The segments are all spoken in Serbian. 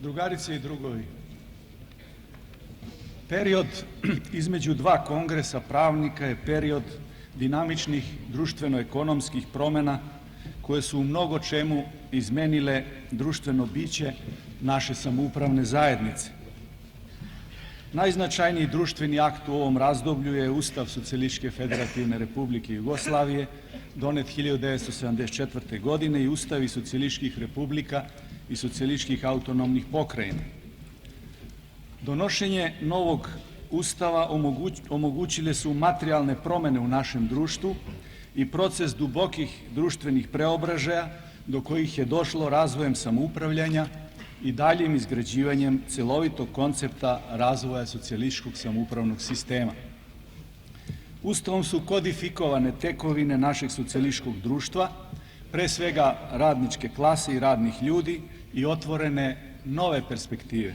Drugarice i drugovi, period između dva kongresa pravnika je period dinamičnih društveno-ekonomskih promjena koje su u mnogo čemu izmenile društveno biće naše samoupravne zajednice. Najznačajniji društveni akt u ovom razdoblju je Ustav Socijalističke Federativne Republike Jugoslavije, donet 1974. godine i Ustavi socijalističkih republika i socijalističkih autonomnih pokrajina. Donošenje novog Ustava omogućile su materijalne promjene u našem društvu i proces dubokih društvenih preobražaja do kojih je došlo razvojem samoupravljanja i daljim izgrađivanjem celovitog koncepta razvoja socijalističkog samoupravnog sistema. Ustavom su kodifikovane tekovine našeg socijalističkog društva, pre svega radničke klase i radnih ljudi, i otvorene nove perspektive.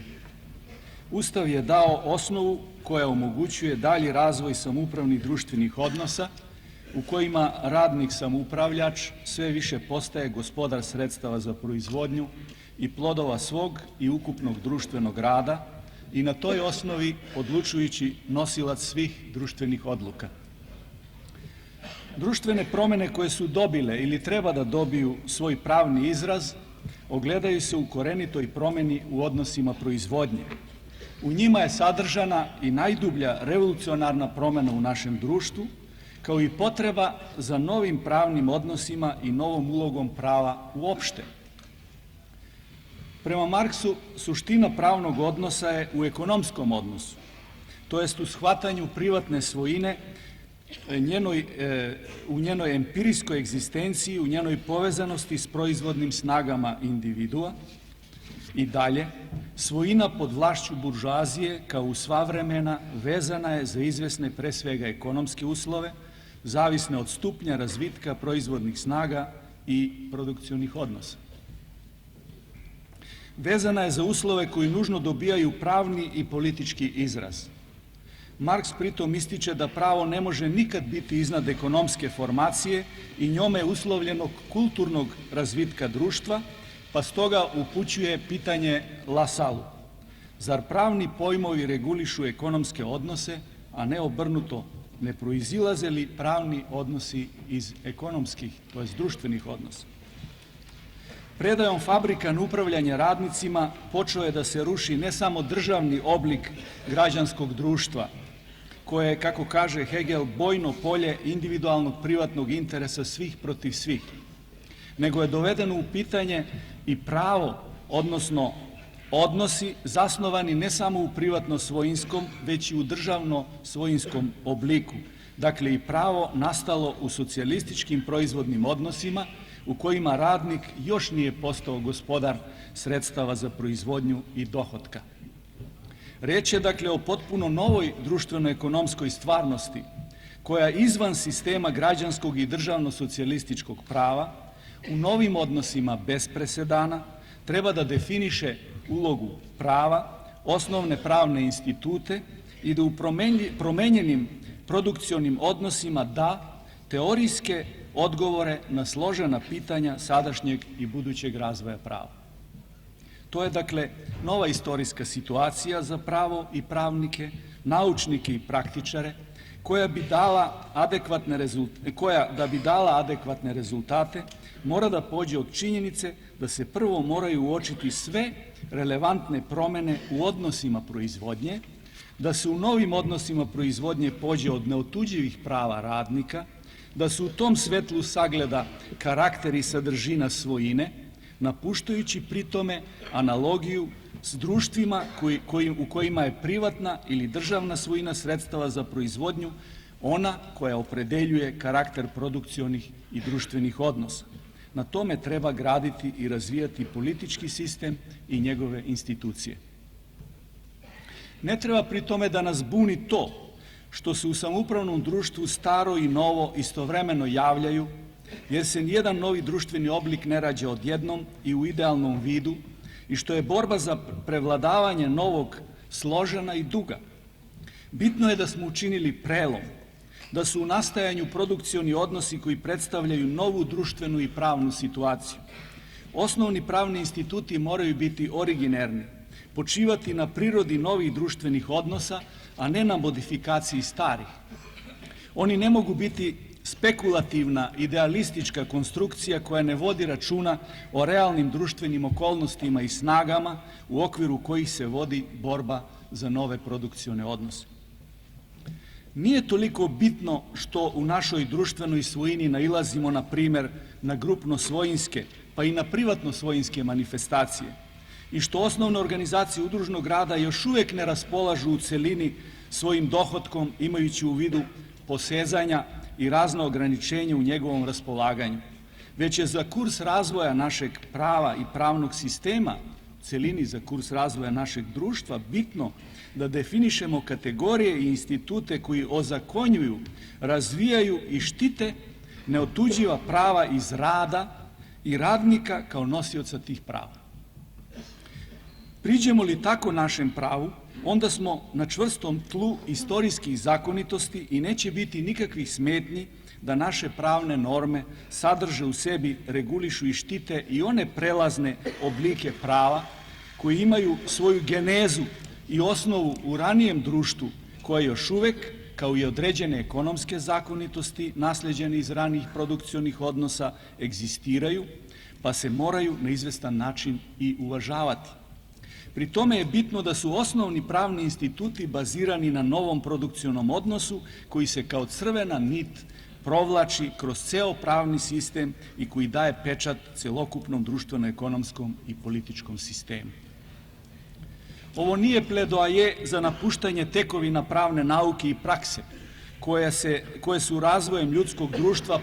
Ustav je dao osnovu koja omogućuje dalji razvoj samoupravnih društvenih odnosa u kojima radnik samoupravljač sve više postaje gospodar sredstava za proizvodnju i plodova svog i ukupnog društvenog rada i na toj osnovi odlučujući nosilac svih društvenih odluka. Društvene promjene koje su dobile ili treba da dobiju svoj pravni izraz ogledaju se u korenitoj promjeni u odnosima proizvodnje. U njima je sadržana i najdublja revolucionarna promjena u našem društvu, kao i potreba za novim pravnim odnosima i novom ulogom prava uopšte. Prema Marksu, suština pravnog odnosa je u ekonomskom odnosu, to jest u shvatanju privatne svojine, u njenoj empirijskoj egzistenciji, u njenoj povezanosti s proizvodnim snagama individua. I dalje, svojina pod vlašću buržoazije kao u sva vremena vezana je za izvesne pre svega ekonomske uslove, zavisne od stupnja razvitka proizvodnih snaga i produkcionih odnosa. Vezana je za uslove koji nužno dobijaju pravni i politički izraz. Marks pritom ističe da pravo ne može nikad biti iznad ekonomske formacije i njome uslovljenog kulturnog razvitka društva, pa stoga upućuje pitanje Lasalu. Zar pravni pojmovi regulišu ekonomske odnose, a ne obrnuto? Ne proizilaze li pravni odnosi iz ekonomskih, to jest društvenih odnosa? Predajom fabrika na upravljanje radnicima počeo je da se ruši ne samo državni oblik građanskog društva, koje je, kako kaže Hegel, bojno polje individualnog privatnog interesa svih protiv svih, nego je dovedeno u pitanje i pravo, odnosno odnosi zasnovani ne samo u privatno svojinskom, već i u državno svojinskom obliku. Dakle, i pravo nastalo u socijalističkim proizvodnim odnosima u kojima radnik još nije postao gospodar sredstava za proizvodnju i dohotka. Reč je dakle o potpuno novoj društveno-ekonomskoj stvarnosti koja izvan sistema građanskog i državno-socijalističkog prava u novim odnosima bez presedana treba da definiše ulogu prava, osnovne pravne institute i da u promenjenim produkcionim odnosima da teorijske odgovore na složena pitanja sadašnjeg i budućeg razvoja prava. To je dakle nova istorijska situacija za pravo i pravnike, naučnike i praktičare, koja da bi dala adekvatne rezultate mora da pođe od činjenice da se prvo moraju uočiti sve relevantne promjene u odnosima proizvodnje, da se u novim odnosima proizvodnje pođe od neotuđivih prava radnika, da se u tom svetlu sagleda karakter i sadržina svojine, napuštajući pri tome analogiju s društvima u kojima je privatna ili državna svojina sredstava za proizvodnju ona koja opredeljuje karakter produkcionih i društvenih odnosa. Na tome treba graditi i razvijati politički sistem i njegove institucije. Ne treba pri tome da nas buni to što se u samoupravnom društvu staro i novo istovremeno javljaju, jer se nijedan novi društveni oblik ne rađa odjednom i u idealnom vidu i što je borba za prevladavanje novog složena i duga. Bitno je da smo učinili prelom, da su u nastajanju produkcioni odnosi koji predstavljaju novu društvenu i pravnu situaciju. Osnovni pravni instituti moraju biti originarni, počivati na prirodi novih društvenih odnosa, a ne na modifikaciji starih. Oni ne mogu biti spekulativna, idealistička konstrukcija koja ne vodi računa o realnim društvenim okolnostima i snagama u okviru kojih se vodi borba za nove produkcione odnose. Nije toliko bitno što u našoj društvenoj svojini nailazimo, na primjer, na grupno svojinske, pa i na privatno svojinske manifestacije i što osnovne organizacije udružnog rada još uvijek ne raspolažu u celini svojim dohotkom, imajući u vidu posezanja i razna ograničenja u njegovom raspolaganju, već je za kurs razvoja našeg prava i pravnog sistema, celini za kurs razvoja našeg društva, bitno da definišemo kategorije i institute koji ozakonjuju, razvijaju i štite neotuđiva prava iz rada i radnika kao nosioca tih prava. Priđemo li tako našem pravu, onda smo na čvrstom tlu istorijskih zakonitosti i neće biti nikakvih smetnji da naše pravne norme sadrže u sebi, regulišu i štite i one prelazne oblike prava koji imaju svoju genezu i osnovu u ranijem društvu koje još uvek, kao i određene ekonomske zakonitosti nasleđene iz ranijih produkcionih odnosa, egzistiraju, pa se moraju na izvestan način i uvažavati. Pri tome je bitno da su osnovni pravni instituti bazirani na novom produkcionom odnosu koji se kao crvena nit provlači kroz ceo pravni sistem i koji daje pečat celokupnom društveno-ekonomskom i političkom sistemu. Ovo nije pledoaje za napuštanje tekovina pravne nauke i prakse, koje su razvojem ljudskog društva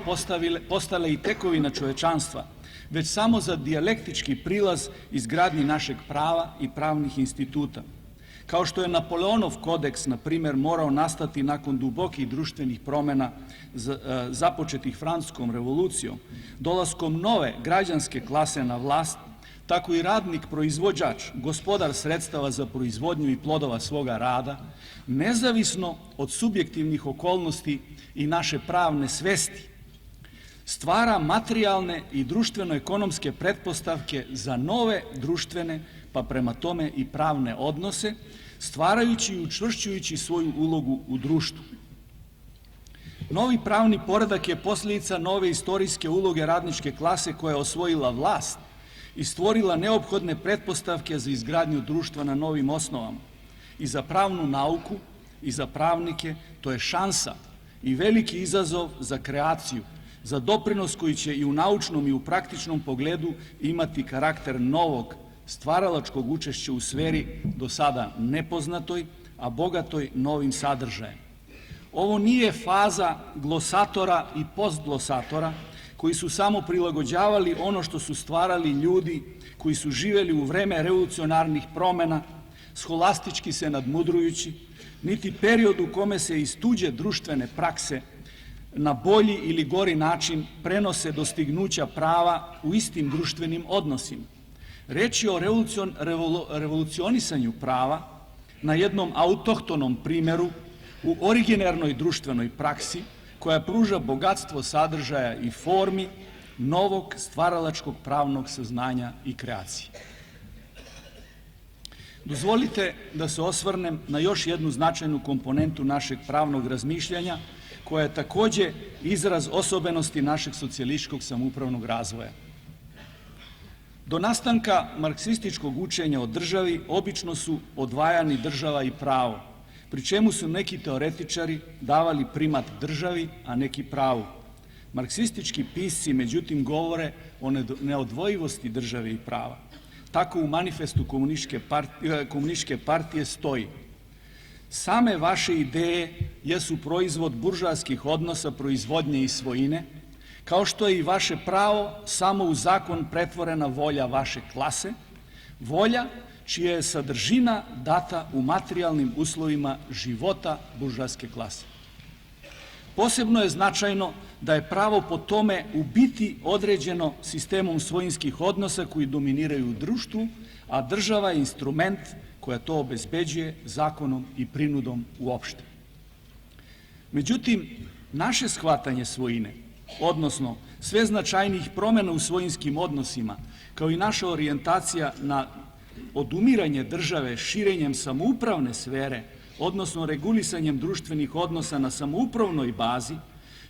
postale i tekovina čovečanstva, već samo za dijalektički prilaz izgradnji našeg prava i pravnih instituta. Kao što je Napoleonov kodeks, na primjer, morao nastati nakon dubokih društvenih promjena započetih Francuskom revolucijom, dolaskom nove građanske klase na vlast, tako i radnik, proizvođač, gospodar sredstava za proizvodnju i plodova svoga rada, nezavisno od subjektivnih okolnosti i naše pravne svesti, stvara materijalne i društveno-ekonomske pretpostavke za nove društvene, pa prema tome i pravne odnose, stvarajući i učvršćujući svoju ulogu u društvu. Novi pravni poredak je posljedica nove istorijske uloge radničke klase koja je osvojila vlast i stvorila neophodne pretpostavke za izgradnju društva na novim osnovama. I za pravnu nauku i za pravnike to je šansa i veliki izazov za kreaciju, za doprinos koji će i u naučnom i u praktičnom pogledu imati karakter novog stvaralačkog učešća u sferi do sada nepoznatoj, a bogatoj novim sadržajem. Ovo nije faza glosatora i postglosatora koji su samo prilagođavali ono što su stvarali ljudi koji su živeli u vreme revolucionarnih promjena, scholastički se nadmudrujući, niti period u kome se iz tuđe društvene prakse na bolji ili gori način prenose dostignuća prava u istim društvenim odnosima. Reč je o revolucionisanju prava na jednom autohtonom primjeru u originarnoj društvenoj praksi koja pruža bogatstvo sadržaja i formi novog stvaralačkog pravnog saznanja i kreacije. Dozvolite da se osvrnem na još jednu značajnu komponentu našeg pravnog razmišljanja koja je takođe izraz osobenosti našeg socijalističkog samoupravnog razvoja. Do nastanka marksističkog učenja o državi obično su odvajani država i pravo, pri čemu su neki teoretičari davali primat državi, a neki pravu. Marksistički pisci, međutim, govore o neodvojivosti države i prava. Tako u manifestu komunističke partije stoji: same vaše ideje jesu proizvod buržoaskih odnosa proizvodnje i svojine, kao što je i vaše pravo samo u zakon pretvorena volja vaše klase, volja čija je sadržina data u materijalnim uslovima života buržoaske klase. Posebno je značajno da je pravo po tome u biti određeno sistemom svojinskih odnosa koji dominiraju u društvu, a država je instrument koja to obezbeđuje zakonom i prinudom uopšte. Međutim, naše shvatanje svojine odnosno sve značajnijih promjena u svojinskim odnosima, kao i naša orijentacija na odumiranje države širenjem samoupravne sfere, odnosno regulisanjem društvenih odnosa na samoupravnoj bazi,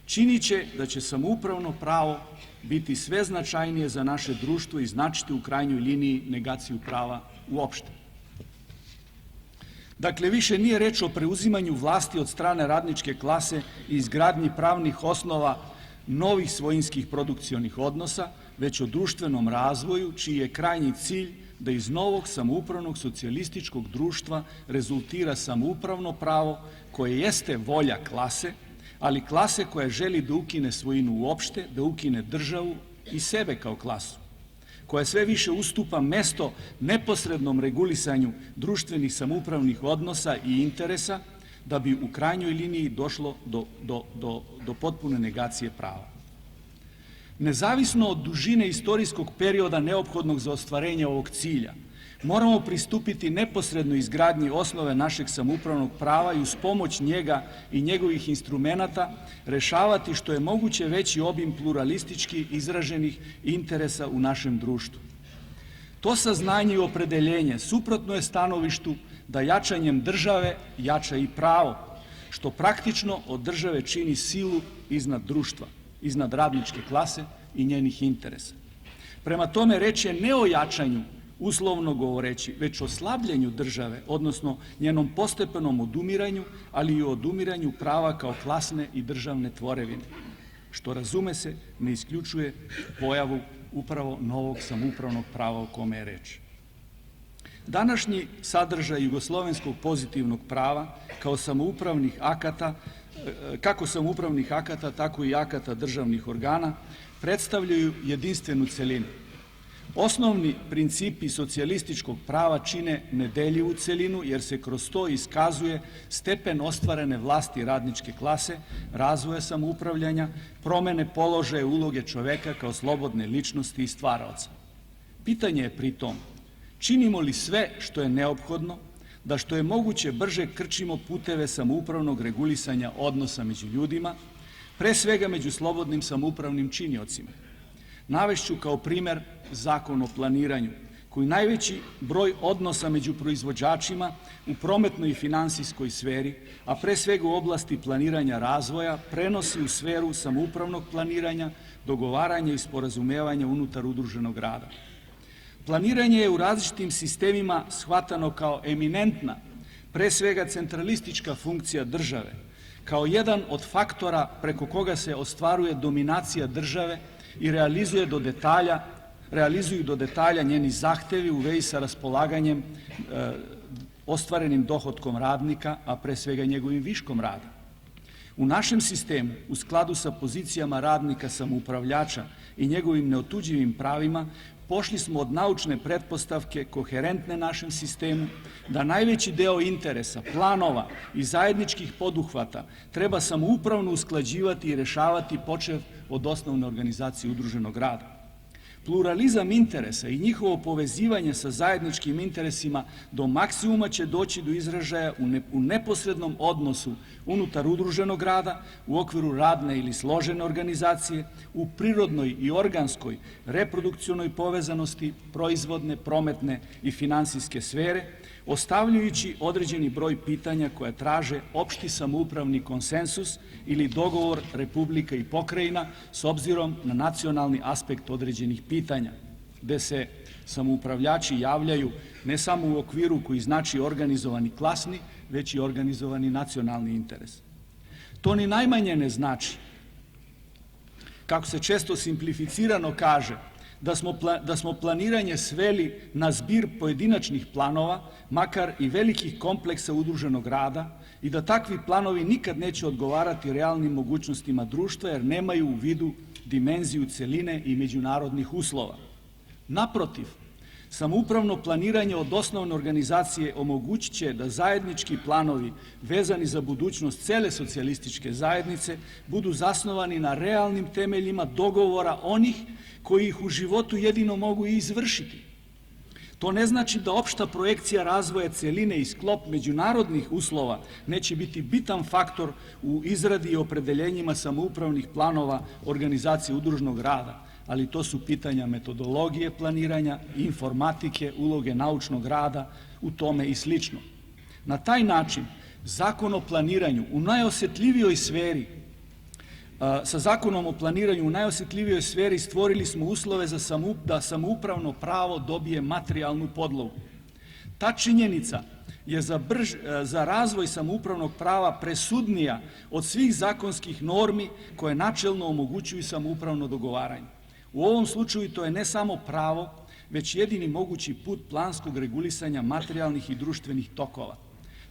činit će da će samoupravno pravo biti sve značajnije za naše društvo i značiti u krajnjoj liniji negaciju prava uopšte. Dakle, više nije reč o preuzimanju vlasti od strane radničke klase i izgradnji pravnih osnova novih svojinskih produkcionih odnosa, već o društvenom razvoju, čiji je krajnji cilj da iz novog samoupravnog socijalističkog društva rezultira samoupravno pravo koje jeste volja klase, ali klase koja želi da ukine svojinu uopšte, da ukine državu i sebe kao klasu, koja sve više ustupa mesto neposrednom regulisanju društvenih samoupravnih odnosa i interesa, da bi u krajnjoj liniji došlo do potpune negacije prava. Nezavisno od dužine istorijskog perioda neophodnog za ostvarenje ovog cilja, moramo pristupiti neposrednoj izgradnji osnove našeg samoupravnog prava i uz pomoć njega i njegovih instrumenata rešavati što je moguće veći obim pluralistički izraženih interesa u našem društvu. To saznanje i opredeljenje suprotno je stanovištu da jačanjem države jača i pravo, što praktično od države čini silu iznad društva, iznad radničke klase i njenih interesa. Prema tome, reč je ne o jačanju, uslovno govoreći, već o slabljenju države, odnosno njenom postepenom odumiranju, ali i o odumiranju prava kao klasne i državne tvorevine, što, razume se, ne isključuje pojavu upravo novog samoupravnog prava o kome je reč. Današnji sadržaj jugoslovenskog pozitivnog prava kao samoupravnih akata, kako samoupravnih akata, tako i akata državnih organa, predstavljaju jedinstvenu celinu. Osnovni principi socijalističkog prava čine nedeljivu celinu, jer se kroz to iskazuje stepen ostvarene vlasti radničke klase, razvoja samoupravljanja, promene položaja uloge čoveka kao slobodne ličnosti i stvaraoca. Pitanje je pri tom, činimo li sve što je neophodno da što je moguće brže krčimo puteve samoupravnog regulisanja odnosa među ljudima, pre svega među slobodnim samoupravnim činiocima. Navešću kao primer Zakon o planiranju, koji najveći broj odnosa među proizvođačima u prometnoj i finansijskoj sferi, a pre svega u oblasti planiranja razvoja, prenosi u sferu samoupravnog planiranja, dogovaranja i sporazumevanja unutar udruženog rada. Planiranje je u različitim sistemima shvatano kao eminentna, pre svega centralistička funkcija države, kao jedan od faktora preko koga se ostvaruje dominacija države i realizuju do detalja njeni zahtevi u vezi sa raspolaganjem ostvarenim dohotkom radnika, a pre svega njegovim viškom rada. U našem sistemu, u skladu sa pozicijama radnika samoupravljača i njegovim neotuđivim pravima, pošli smo od naučne pretpostavke koherentne našem sistemu, da najveći deo interesa, planova i zajedničkih poduhvata treba samoupravno usklađivati i rešavati počev od osnovne organizacije udruženog rada. Pluralizam interesa i njihovo povezivanje sa zajedničkim interesima do maksimuma će doći do izražaja u neposrednom odnosu unutar udruženog rada, u okviru radne ili složene organizacije, u prirodnoj i organskoj reprodukcionoj povezanosti proizvodne, prometne i finansijske sfere, ostavljajući određeni broj pitanja koja traže opšti samoupravni konsensus ili dogovor Republika i pokrajina s obzirom na nacionalni aspekt određenih pitanja, gde se samoupravljači javljaju ne samo u okviru koji znači organizovani klasni, već i organizovani nacionalni interes. To ni najmanje ne znači, kako se često simplificirano kaže, da smo planiranje sveli na zbir pojedinačnih planova, makar i velikih kompleksa udruženog rada, i da takvi planovi nikad neće odgovarati realnim mogućnostima društva, jer nemaju u vidu dimenziju celine i međunarodnih uslova. Naprotiv, samoupravno planiranje od osnovne organizacije omogućit će da zajednički planovi vezani za budućnost cele socijalističke zajednice budu zasnovani na realnim temeljima dogovora onih koji ih u životu jedino mogu i izvršiti. To ne znači da opšta projekcija razvoja celine i sklop međunarodnih uslova neće biti bitan faktor u izradi i opredeljenjima samoupravnih planova organizacije udružnog rada, ali to su pitanja metodologije planiranja, informatike, uloge naučnog rada, u tome i slično. Na taj način, Zakon o planiranju u najosjetljivijoj sferi, sa Zakonom o planiranju u najosjetljivijoj sferi stvorili smo uslove da samoupravno pravo dobije materijalnu podlogu. Ta činjenica je za razvoj samoupravnog prava presudnija od svih zakonskih normi koje načelno omogućuju samoupravno dogovaranje. U ovom slučaju to je ne samo pravo, već jedini mogući put planskog regulisanja materijalnih i društvenih tokova.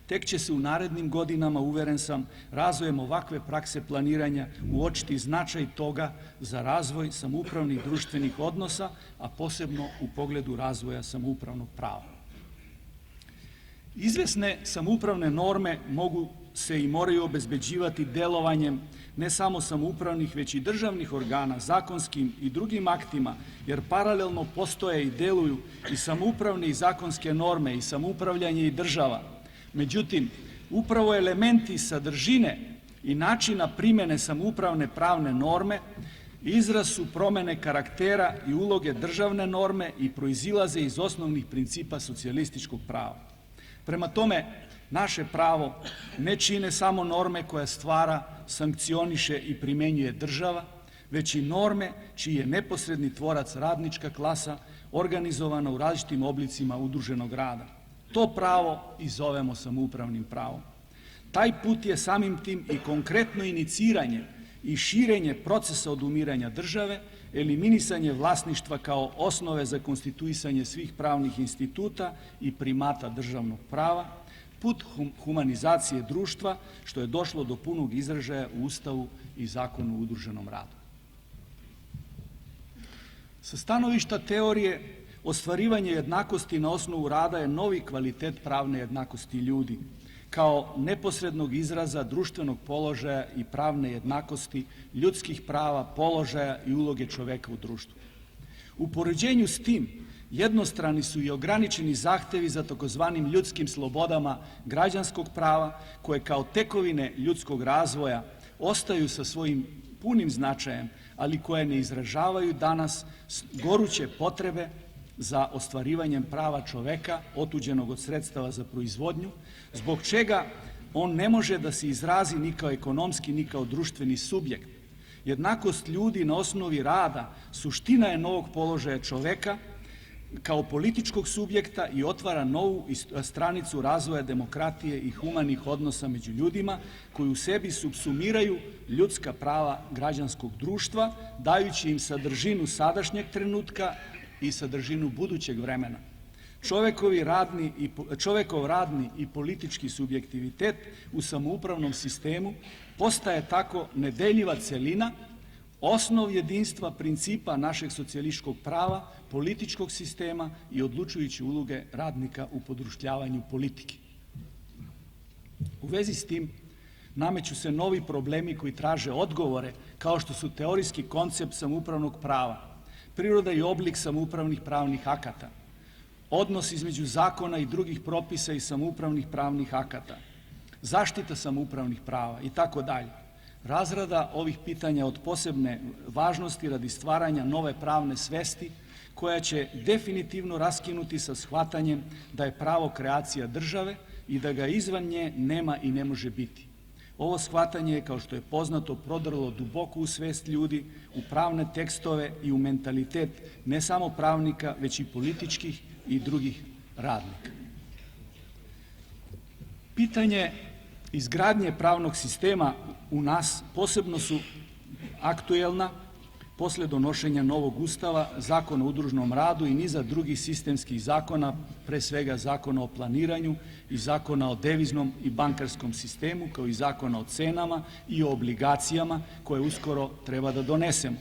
Tek će se u narednim godinama, uveren sam, razvojem ovakve prakse planiranja uočiti značaj toga za razvoj samoupravnih društvenih odnosa, a posebno u pogledu razvoja samoupravnog prava. Izvesne samoupravne norme mogu se i moraju obezbeđivati delovanjem ne samo samoupravnih, već i državnih organa, zakonskim i drugim aktima, jer paralelno postoje i deluju i samoupravne i zakonske norme i samoupravljanje i država. Međutim, upravo elementi sadržine i načina primjene samoupravne pravne norme izraz su promene karaktera i uloge državne norme i proizilaze iz osnovnih principa socijalističkog prava. Prema tome, naše pravo ne čine samo norme koje stvara, sankcioniše i primenjuje država, već i norme čiji je neposredni tvorac radnička klasa organizovana u različitim oblicima udruženog rada. To pravo i zovemo samoupravnim pravom. Taj put je samim tim i konkretno iniciranje i širenje procesa odumiranja države, eliminisanje vlasništva kao osnove za konstituisanje svih pravnih instituta i primata državnog prava, put humanizacije društva, što je došlo do punog izražaja u Ustavu i Zakonu o udruženom radu. Sa stanovišta teorije, ostvarivanje jednakosti na osnovu rada je novi kvalitet pravne jednakosti ljudi, kao neposrednog izraza društvenog položaja i pravne jednakosti, ljudskih prava, položaja i uloge čoveka u društvu. U poređenju s tim, jednostrani su i ograničeni zahtevi za takozvanim ljudskim slobodama građanskog prava, koje kao tekovine ljudskog razvoja ostaju sa svojim punim značajem, ali koje ne izražavaju danas goruće potrebe za ostvarivanjem prava čoveka otuđenog od sredstava za proizvodnju, zbog čega on ne može da se izrazi ni kao ekonomski, ni kao društveni subjekt. Jednakost ljudi na osnovi rada suština je novog položaja čoveka kao političkog subjekta i otvara novu stranicu razvoja demokratije i humanih odnosa među ljudima koji u sebi subsumiraju ljudska prava građanskog društva, dajući im sadržinu sadašnjeg trenutka i sadržinu budućeg vremena. Čovekov radni i politički subjektivitet u samoupravnom sistemu postaje tako nedeljiva celina, osnov jedinstva principa našeg socijalističkog prava, političkog sistema i odlučujuće uloge radnika u podruštljavanju politike. U vezi s tim nameću se novi problemi koji traže odgovore, kao što su teorijski koncept samoupravnog prava, priroda i oblik samoupravnih pravnih akata, odnos između zakona i drugih propisa i samoupravnih pravnih akata, zaštita samoupravnih prava i tako dalje. Razrada ovih pitanja od posebne važnosti radi stvaranja nove pravne svesti koja će definitivno raskinuti sa shvatanjem da je pravo kreacija države i da ga izvan nje nema i ne može biti. Ovo shvatanje je, kao što je poznato, prodrlo duboko u svest ljudi, u pravne tekstove i u mentalitet ne samo pravnika, već i političkih i drugih radnika. Pitanje izgradnje pravnog sistema u nas posebno su aktuelna posle donošenja novog Ustava, Zakona o udružnom radu i niza drugih sistemskih zakona, pre svega Zakona o planiranju i Zakona o deviznom i bankarskom sistemu, kao i Zakona o cenama i o obligacijama koje uskoro treba da donesemo.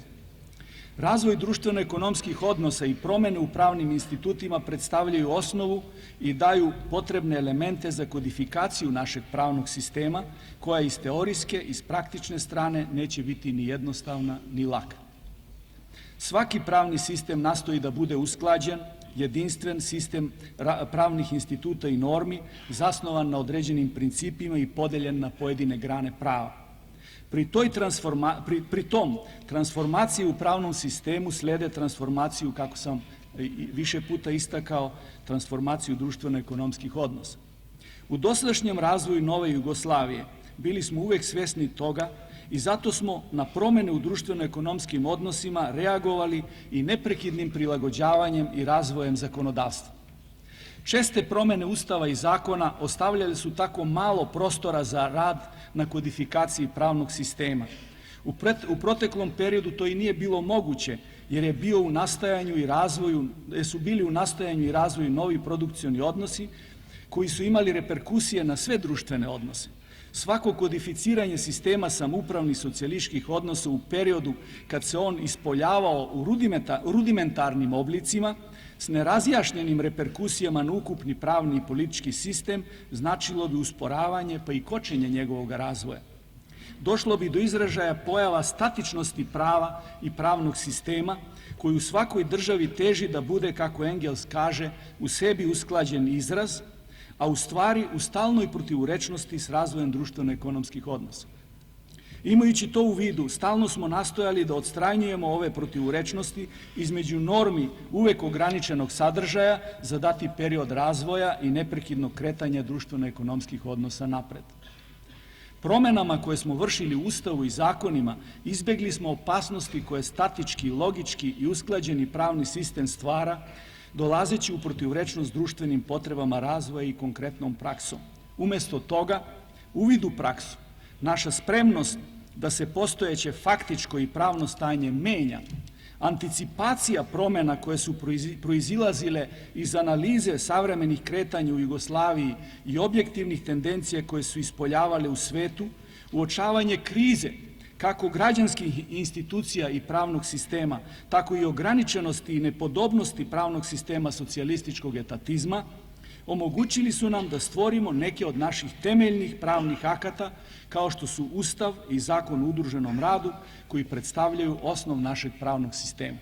Razvoj društveno-ekonomskih odnosa i promene u pravnim institutima predstavljaju osnovu i daju potrebne elemente za kodifikaciju našeg pravnog sistema, koja iz teorijske i iz praktične strane neće biti ni jednostavna ni laka. Svaki pravni sistem nastoji da bude usklađen, jedinstven sistem pravnih instituta i normi, zasnovan na određenim principima i podeljen na pojedine grane prava. Pri tom, transformacije u pravnom sistemu slede transformaciju, kako sam više puta istakao, transformaciju društveno-ekonomskih odnosa. U dosadašnjem razvoju nove Jugoslavije bili smo uvek svesni toga i zato smo na promene u društveno-ekonomskim odnosima reagovali i neprekidnim prilagođavanjem i razvojem zakonodavstva. Česte promene Ustava i zakona ostavljali su tako malo prostora za rad na kodifikaciji pravnog sistema. U proteklom periodu to i nije bilo moguće, jer je bio u nastajanju i razvoju, su bili u nastajanju i razvoju novi produkcioni odnosi koji su imali reperkusije na sve društvene odnose. Svako kodificiranje sistema samoupravnih socijalističkih odnosa u periodu kad se on ispoljavao u rudimentarnim oblicima s nerazjašnjenim reperkusijama na ukupni pravni i politički sistem značilo bi usporavanje pa i kočenje njegovog razvoja. Došlo bi do izražaja pojava statičnosti prava i pravnog sistema koji u svakoj državi teži da bude, kako Engels kaže, u sebi usklađen izraz, a u stvari u stalnoj protivurečnosti s razvojem društveno-ekonomskih odnosa. Imajući to u vidu, stalno smo nastojali da odstranjujemo ove protivurečnosti između normi uvek ograničenog sadržaja za dati period razvoja i neprekidnog kretanja društveno-ekonomskih odnosa napred. Promenama koje smo vršili u Ustavu i zakonima izbegli smo opasnosti koje statički, logički i usklađeni pravni sistem stvara, dolazeći u protivrečnost društvenim potrebama razvoja i konkretnom praksom. Umesto toga, uvid u praksu, naša spremnost da se postojeće faktičko i pravno stanje menja, anticipacija promena koje su proizilazile iz analize savremenih kretanja u Jugoslaviji i objektivnih tendencija koje su ispoljavale u svetu, uočavanje krize, kako građanskih institucija i pravnog sistema, tako i ograničenosti i nepodobnosti pravnog sistema socijalističkog etatizma, omogućili su nam da stvorimo neke od naših temeljnih pravnih akata, kao što su Ustav i Zakon o udruženom radu, koji predstavljaju osnov našeg pravnog sistema.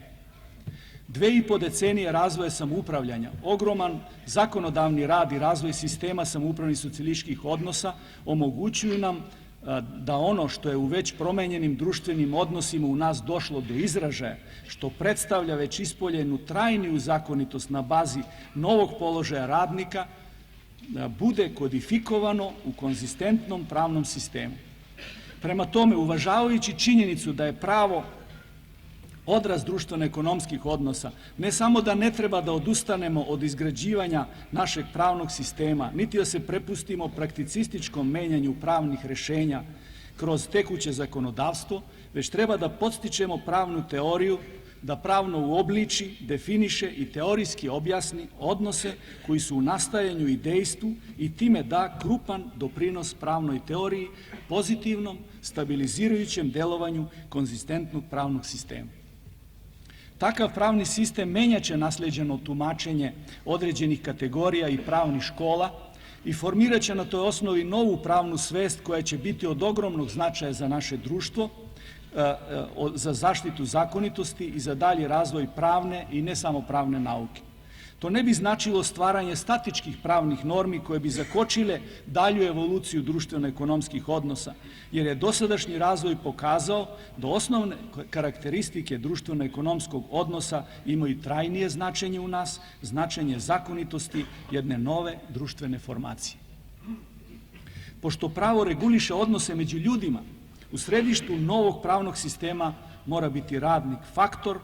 2,5 decenije razvoja samoupravljanja, ogroman zakonodavni rad i razvoj sistema samoupravnih socijalističkih odnosa omogućuju nam da ono što je u već promenjenim društvenim odnosima u nas došlo do izražaja, što predstavlja već ispoljenu trajniju zakonitost na bazi novog položaja radnika, bude kodifikovano u konzistentnom pravnom sistemu. Prema tome, uvažavajući činjenicu da je pravo odraz društveno-ekonomskih odnosa, ne samo da ne treba da odustanemo od izgrađivanja našeg pravnog sistema, niti da se prepustimo prakticističkom menjanju pravnih rešenja kroz tekuće zakonodavstvo, već treba da podstičemo pravnu teoriju, da pravno uobliči, definiše i teorijski objasni odnose koji su u nastajanju i dejstvu i time da krupan doprinos pravnoj teoriji, pozitivnom, stabilizirajućem delovanju konzistentnog pravnog sistema. Takav pravni sistem menjaće nasleđeno tumačenje određenih kategorija i pravnih škola i formiraće na toj osnovi novu pravnu svest koja će biti od ogromnog značaja za naše društvo, za zaštitu zakonitosti i za dalji razvoj pravne i ne samo pravne nauke. To ne bi značilo stvaranje statičkih pravnih normi koje bi zakočile dalju evoluciju društveno-ekonomskih odnosa, jer je dosadašnji razvoj pokazao da osnovne karakteristike društveno-ekonomskog odnosa imaju trajnije značenje u nas, značenje zakonitosti jedne nove društvene formacije. Pošto pravo reguliše odnose među ljudima, u središtu novog pravnog sistema mora biti radnik faktor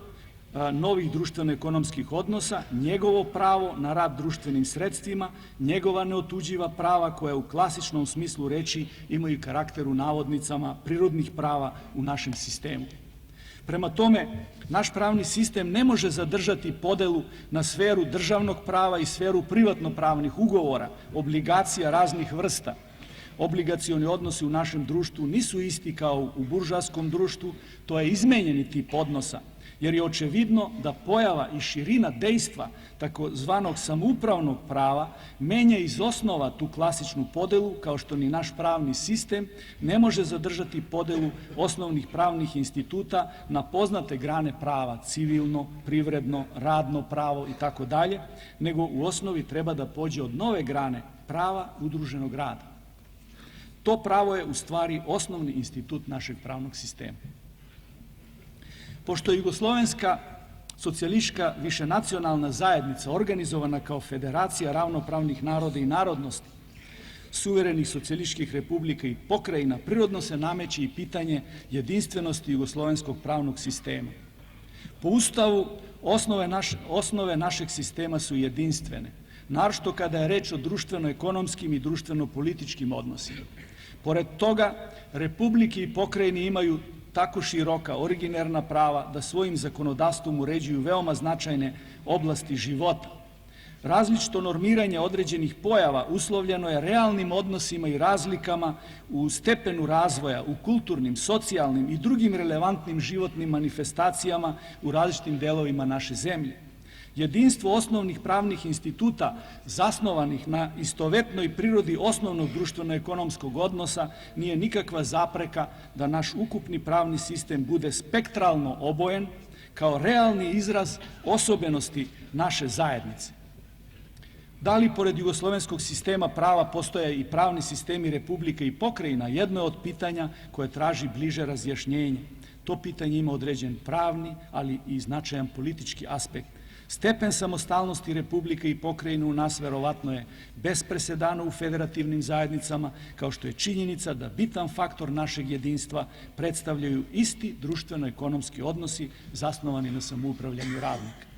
novih društveno-ekonomskih odnosa, njegovo pravo na rad društvenim sredstvima, njegova neotuđiva prava koja u klasičnom smislu reči imaju karakter u navodnicama prirodnih prava u našem sistemu. Prema tome, naš pravni sistem ne može zadržati podelu na sferu državnog prava i sferu privatno-pravnih ugovora, obligacija raznih vrsta. Obligacioni odnosi u našem društvu nisu isti kao u buržoaskom društvu, to je izmenjeni tip odnosa, jer je očevidno da pojava i širina dejstva takozvanog samoupravnog prava menja iz osnova tu klasičnu podelu, kao što ni naš pravni sistem ne može zadržati podelu osnovnih pravnih instituta na poznate grane prava, civilno, privredno, radno pravo i tako dalje, nego u osnovi treba da pođe od nove grane prava udruženog rada. To pravo je u stvari osnovni institut našeg pravnog sistema. Pošto je Jugoslovenska socijalistička višenacionalna zajednica organizovana kao federacija ravnopravnih naroda i narodnosti, suverenih socijalističkih republika i pokrajina, prirodno se nameće i pitanje jedinstvenosti jugoslovenskog pravnog sistema. Po Ustavu, osnove našeg sistema su jedinstvene, naročito kada je reč o društveno-ekonomskim i društveno-političkim odnosima. Pored toga, republike i pokrajine imaju tako široka, originarna prava da svojim zakonodavstvom uređuju veoma značajne oblasti života. Različito normiranje određenih pojava uslovljeno je realnim odnosima i razlikama u stepenu razvoja, u kulturnim, socijalnim i drugim relevantnim životnim manifestacijama u različitim delovima naše zemlje. Jedinstvo osnovnih pravnih instituta zasnovanih na istovetnoj prirodi osnovnog društveno-ekonomskog odnosa nije nikakva zapreka da naš ukupni pravni sistem bude spektralno obojen kao realni izraz osobenosti naše zajednice. Da li pored jugoslovenskog sistema prava postoje i pravni sistemi republika i pokrajina, jedno je od pitanja koje traži bliže razjašnjenje. To pitanje ima određen pravni, ali i značajan politički aspekt. Stepen samostalnosti republika i pokrajina u nas verovatno je bez presedana u federativnim zajednicama, kao što je činjenica da bitan faktor našeg jedinstva predstavljaju isti društveno-ekonomski odnosi zasnovani na samoupravljanju radnika.